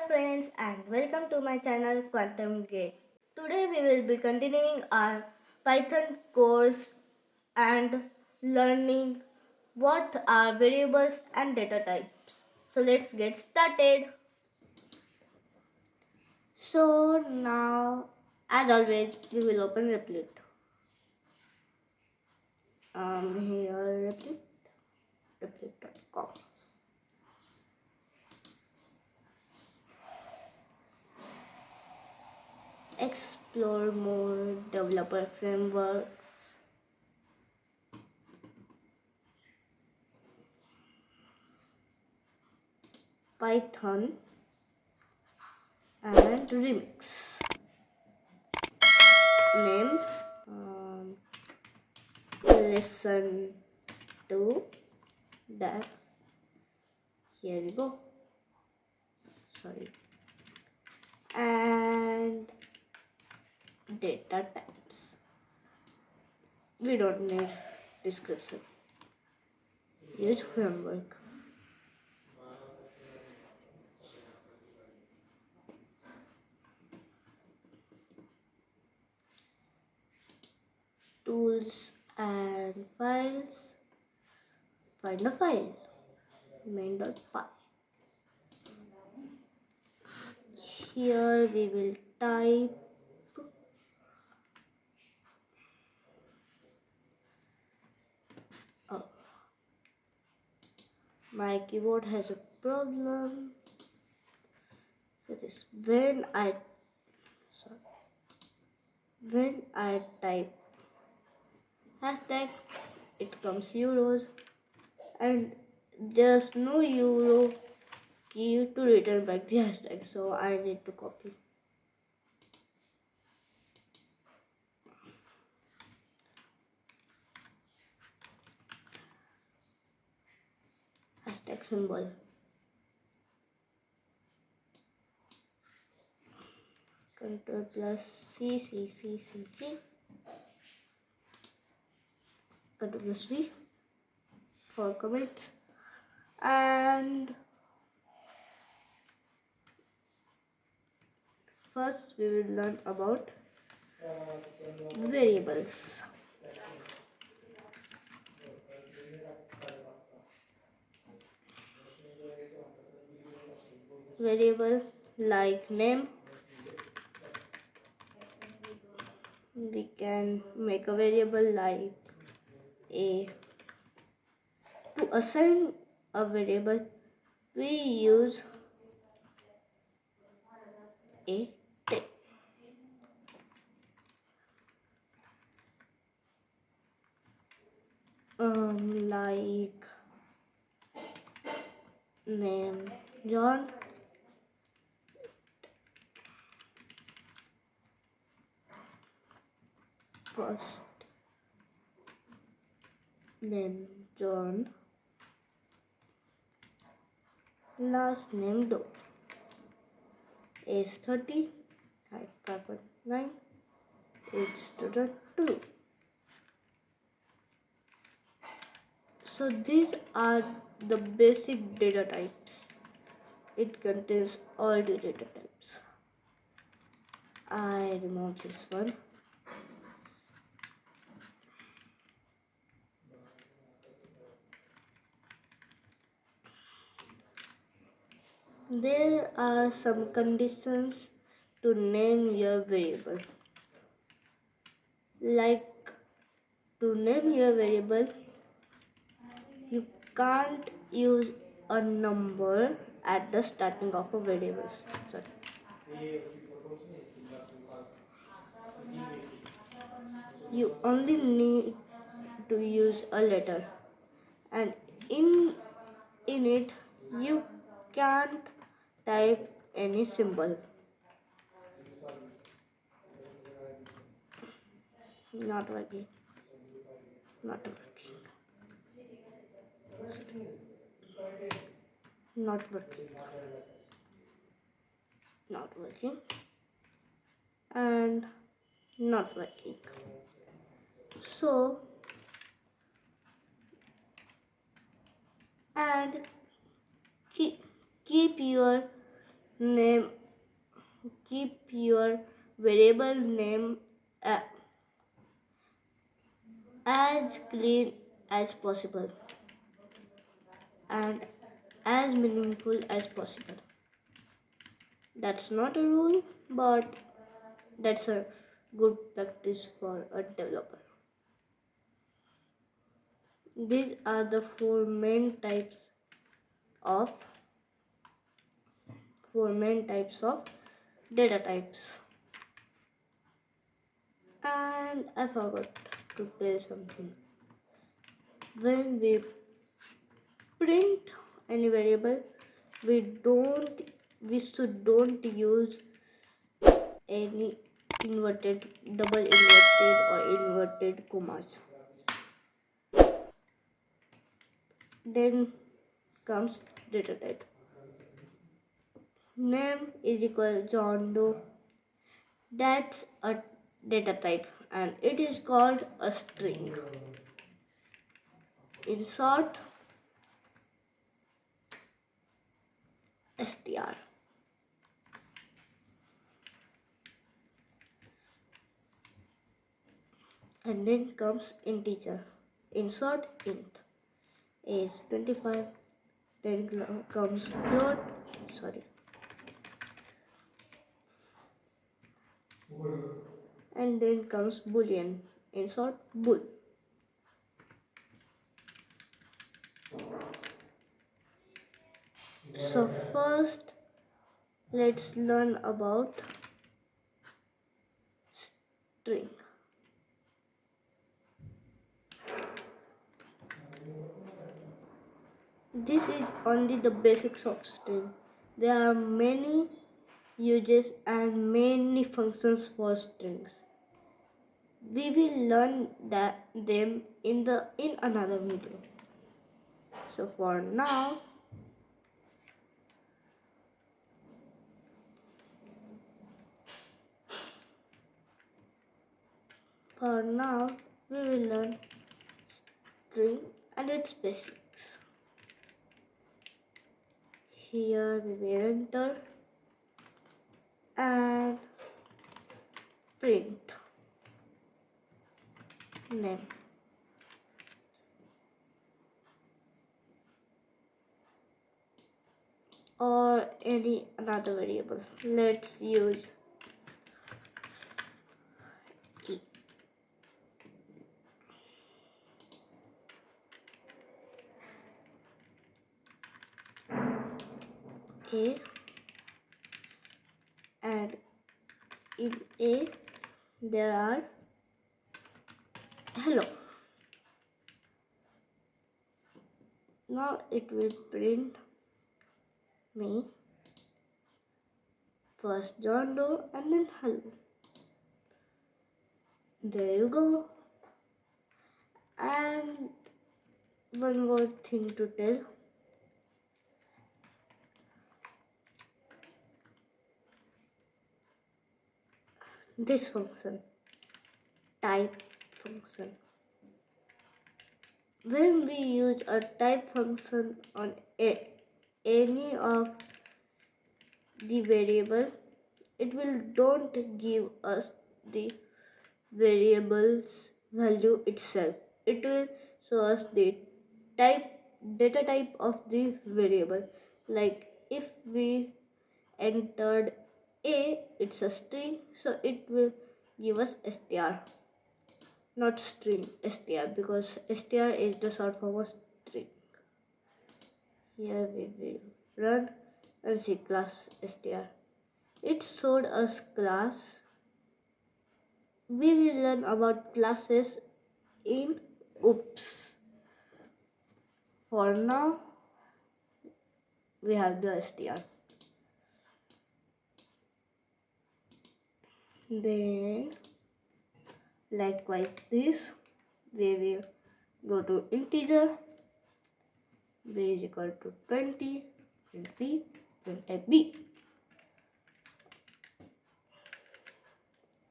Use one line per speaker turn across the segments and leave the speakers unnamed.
friends and welcome to my channel Quantum Gate. Today we will be continuing our Python course and learning what are variables and data types. So let's get started. So now as always we will open Replit. Here replit.com. Explore more developer frameworks. Python and remix. Name listen to that. Here we go. Sorry. And data types. We don't need description. Use framework. Tools and files. Find a file. main.py. Here we will type my keyboard has a problem. That is when I type hashtag, it comes euros, and there's no euro key to return back the hashtag, so I need to copy. Hashtag symbol. Control plus C. Control plus V for comments. And first we will learn about variables. Variable like name. We can make a variable like a. To assign a variable, we use a tag. Like name John. First name John. Last name Doe. Age 30. Height 5.9. Age student 2. So these are the basic data types. It contains all the data types. I remove this one. There are some conditions to name your variable. Like to name your variable, you can't use a number at the starting of a variable. You only need to use a letter, and in it you can't type any symbol. Not working. Not working. Not working. Not working. And not working. So, and keep your name. Keep your variable name as clean as possible and as meaningful as possible. That's not a rule, but that's a good practice for a developer. These are the of four main types of data types. And I forgot to tell something. When we print any variable, we should don't use any inverted, double inverted or inverted commas. Then comes data type. Name is equal John Doe. That's a data type and it is called a string. In short, str. And then comes integer. In short, int is 25. Then comes float. And then comes boolean. In short, bool. So first, let's learn about string. This is only the basics of string. There are many uses and many functions for strings. We will learn them in another video. So for now, we will learn string and its basics. Here we will enter and print name. Or any another variable. Let's use A, and in A there are hello. Now it will print me first John Doe and then hello. There you go. And one more thing to tell. This function, type function. When we use a type function on any of the variable, it will don't give us the variable's value itself. It will show us the data type of the variable. Like if we entered A, it's a string, so it will give us str, not string str, because str is the short form of string. Here we will run and see class str. It showed us class. We will learn about classes in oops. For now, we have the str. Then likewise this, we will go to integer. B is equal to 20, print B, print type B.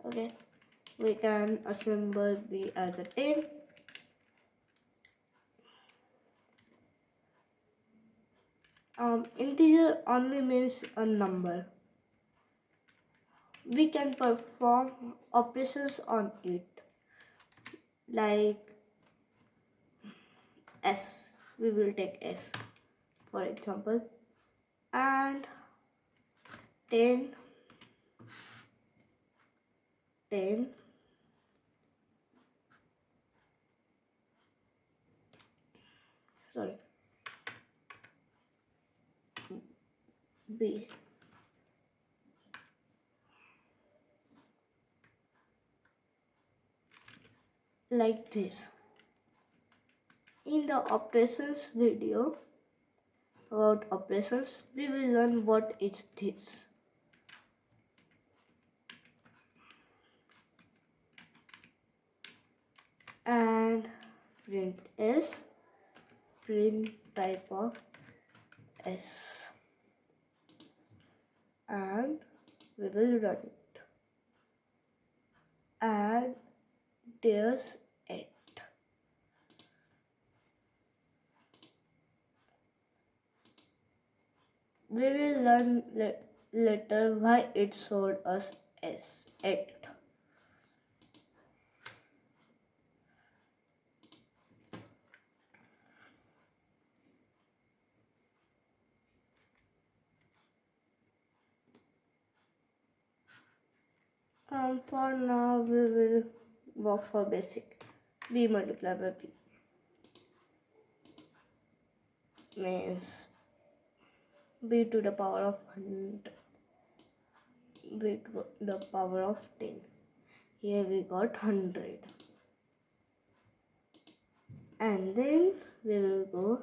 Okay, we can assemble B as a 10. Integer only means a number. We can perform operations on it, like s. We will take s for example, and 10, 10, sorry, b, like this. In the operations video about operations, we will learn what is this. And print s, print type of s, and we will run it. And there's 8. We will learn later why it showed us as 8. For now we will work for basic. B multiplied by B means B to the power of 100, B to the power of 10. Here we got 100. And then we will go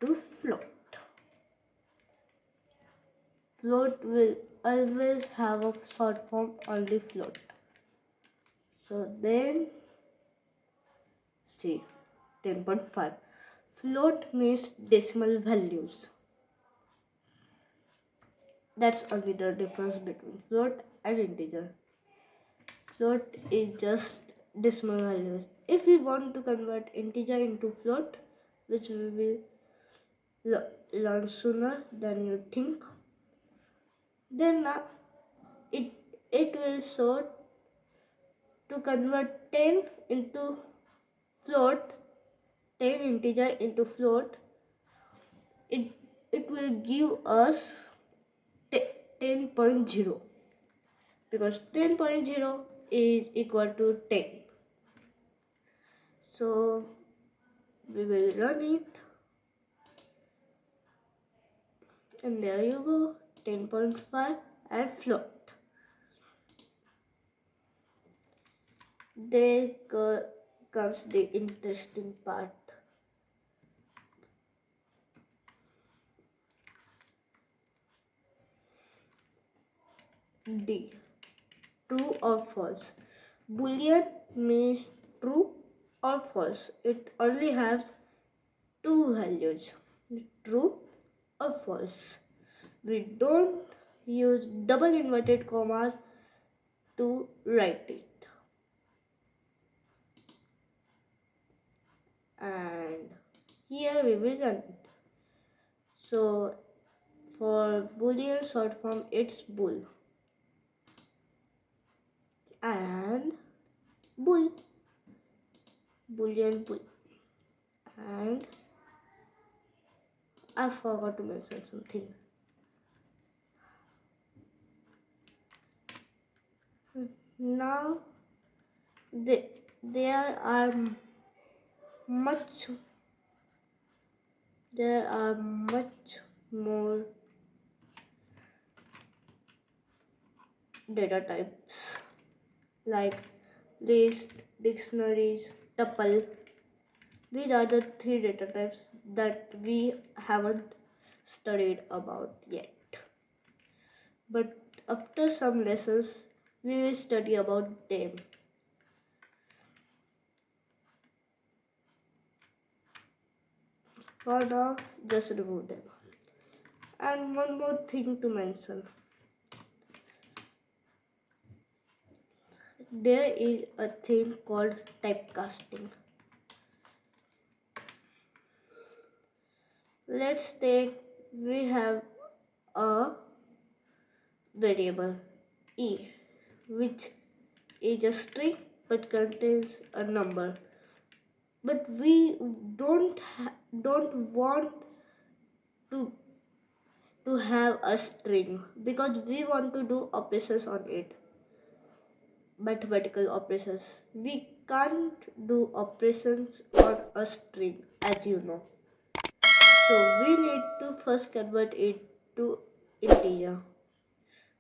to float. Float will always have a short form only float. So then see 10.5. Float means decimal values. That's only the difference between float and integer. Float is just decimal values. If we want to convert integer into float, which we will learn sooner than you think, then it will show to convert 10 into float, 10 integer into float, it will give us 10.0 because 10.0 is equal to 10. So we will run it, and there you go, 10.5 and float. There comes the interesting part. D. True or false. Boolean means true or false. It only has two values, true or false. We don't use double inverted commas to write it. And here we will run it. So for Boolean short form it's bool and bool, Boolean bool. And I forgot to mention something. Now there are much more data types like list, dictionaries, tuple. These are the 3 data types that we haven't studied about yet. But after some lessons, we will study about them. For now, just remove them. And one more thing to mention. There is a thing called typecasting. Let's take, we have a variable e, which is a string but contains a number. But we don't want to have a string because we want to do operations on it, mathematical operations. We can't do operations on a string, as you know. So we need to first convert it to integer.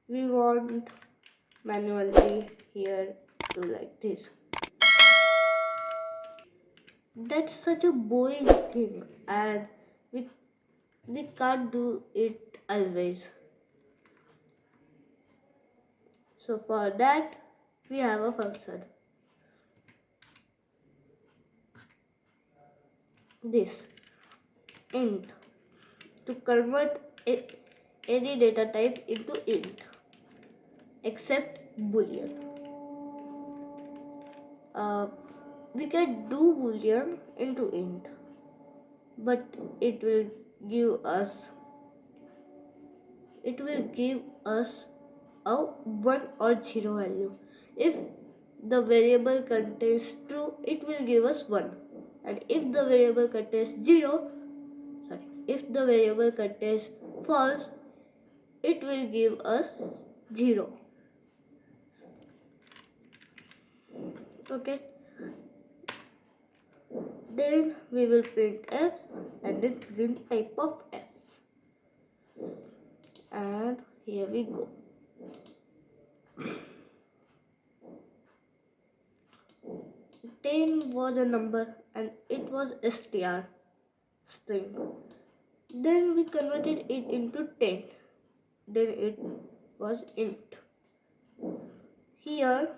We want manually here to like this. That's such a boring thing, and we can't do it always. So for that we have a function, this int, to convert any data type into int except boolean. We can do boolean into int, but it will give us a 1 or 0 value. If the variable contains true, it will give us 1, and if the variable contains if the variable contains false, it will give us 0. Okay, then we will print f and then print type of f, and here we go. 10 was a number and it was str string. Then we converted it into 10. Then it was int. Here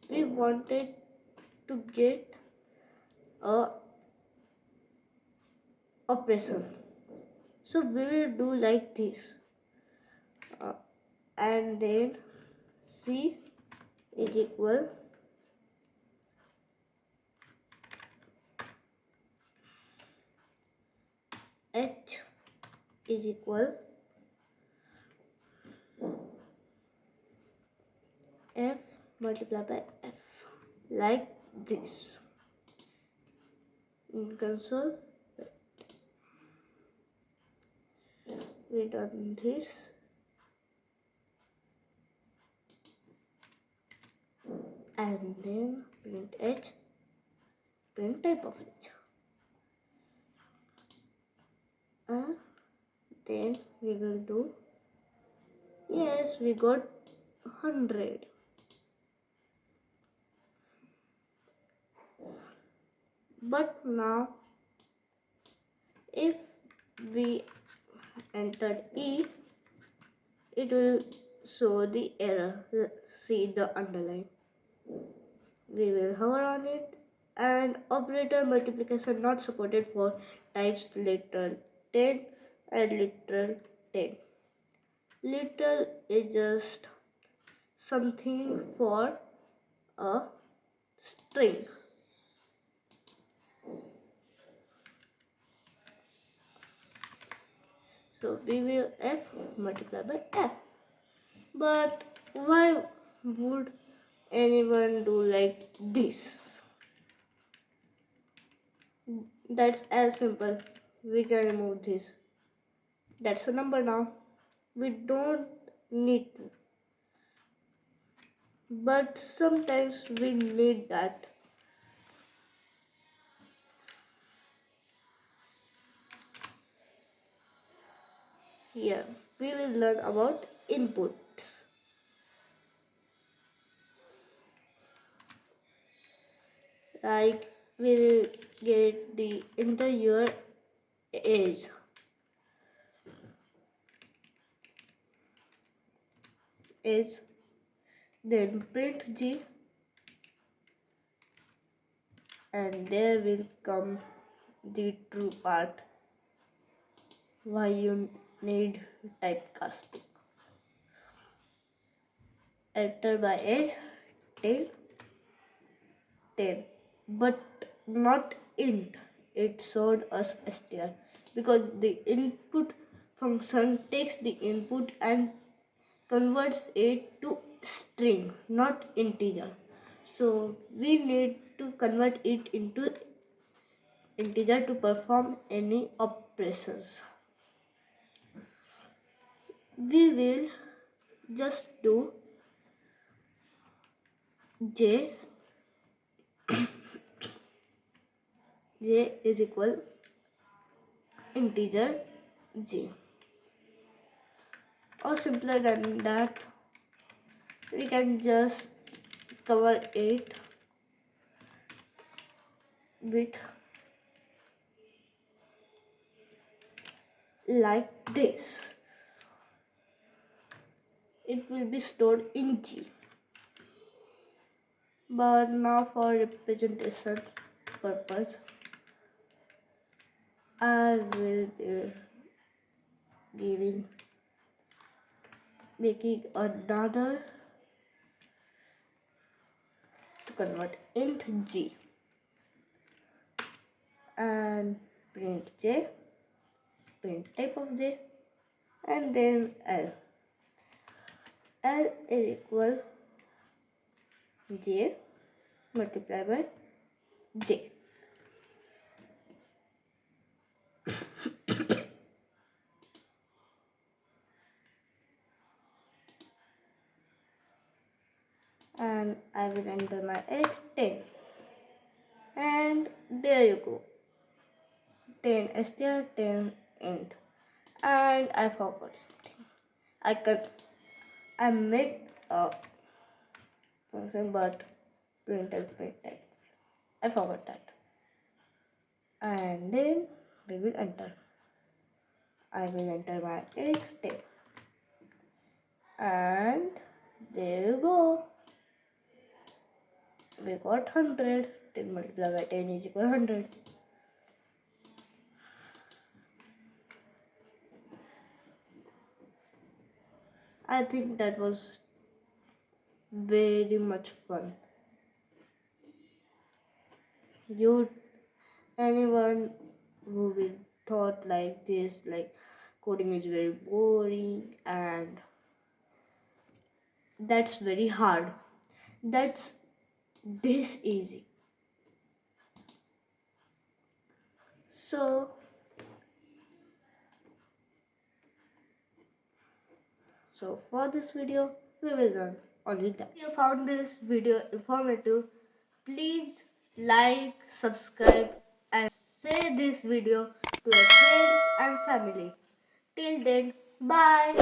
we wanted to get a operation. So we will do like this. And then C is equal H is equal F multiplied by F, like this. In console we done this, and then print H, print type of H, and then we will do, yes, we got 100. But now if we entered E, it will show the error. See the underline. We will hover on it, and operator multiplication not supported for types literal 10 and literal 10. Literal is just something for a string. So we will f multiply by f. But why would anyone do like this? That's as simple. We can remove this. That's a number now. We don't need to. But sometimes we need that. Here we will learn about inputs. Like we will get the enter your age. Age. Then print G, and there will come the true part. Why you need typecasting. Enter by age 10, 10, but not int. it showed us str, because the input function takes the input and converts it to string, not integer. So we need to convert it into integer to perform any operations. We will just do j is equal integer j, or simpler than that, we can just cover it with like this. It will be stored in G. But now for representation purpose, I will be making another to convert int G and print J, print type of J, and then L. L is equal J multiplied by J. And I will enter my age 10. And there you go. 10 str, 10 int. And I forgot something. I made a function but print type. I forgot that. And then we will enter. I will enter my age 10. And there you go. We got 100. 10 multiplied by 10 is equal 100. I think that was very much fun. Anyone who will thought like this, like coding is very boring and that's very hard. That's this easy. So for this video, we will learn only that. If you found this video informative, please like, subscribe and share this video to your friends and family. Till then, bye.